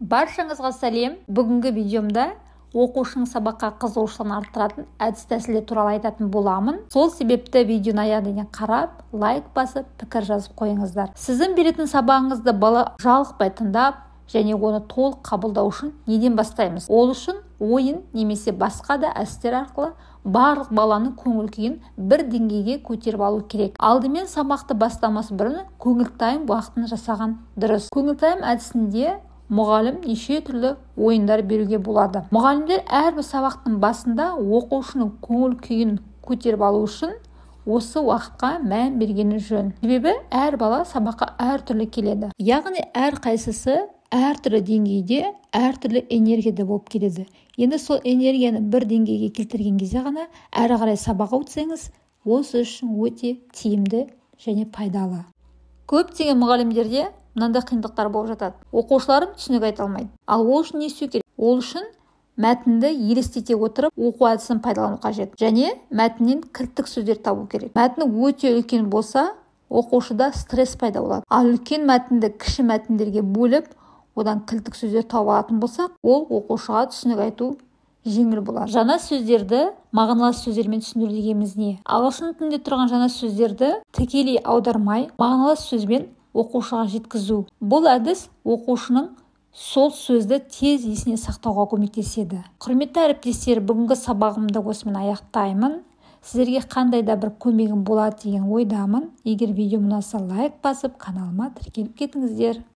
Баршаңызға сәлем. Бүгінгі видеомда оқушының сабаққа қызығушылығын арттыратын әдіс-тәсілі туралы айтатын боламын. Сол себепті видеоны аяғына дейін қарап, лайк басып, пікір жазып қойыңыздар. Сіздің беретін сабағыңызды бала жалықпай тыңдап, және оны толық қабылдау үшін неден бастаймыз? Ол үшін ойын немесе басқа да әдістер арқылы барлық баланың көңіл-күйін бір деңгейге көтеріп алу керек. Алдымен сабақты бастамас бұрын көңіл-тайм уақытын жасаған дұрыс. Көңіл-тайм әдісінде мұғалім неше түрлі ойындар беруге болады. Мұғалімдер әрбір сабақтың басында оқушының көңіл-күйін көтеріп алу үшін осы уақытқа мән бергені жөн. Себебі әр бала сабаққа әртүрлі келеді. Яғни әрқайсысы әртүрлі деңгейде, әртүрлі энергияда болып келеді. Енді сол энергияны бір деңгейге келтірген кезде ғана әрі қарай сабаққа өтсеңіз, осы үшін өте тиімді және пайдалы. Көптеген мұғалімдерде мынандай қиындықтар болып жатады. Оқушыларым түсінік айта алмайды. Ал ол үшін не істеу керек? Ол үшін мәтінді елестете отырып оқу әдісін пайдалану қажет. Және мәтіннен кілттік сөздер табу керек. Мәтіні өте үлкен болса, оқушыда стресс пайда болады. Ал үлкен мәтінді кіші мәтіндерге бөліп, одан кілттік сөздер тауып алатын болсақ, ол оқушыға түсінік айту жеңіл болады. Жаңа сөздерді мағыналас сөздермен түсіндіру дегеніміз не? Ағылшын тілінде тұрған жаңа сөздерді тікелей аудармай, мағыналас сөзбен оқушыға жеткізу. Бұл әдіс оқушының сол сөзді тез есіне сақтауға көмектеседі. Құрметті әріптестер, бүгінгі сабағымды осымен аяқтаймын. Сіздерге қандай да бір көмегім болады деген ойдамын. Егер видеом ұнаса, лайк басып, каналыма тіркеліп кетіңіздер.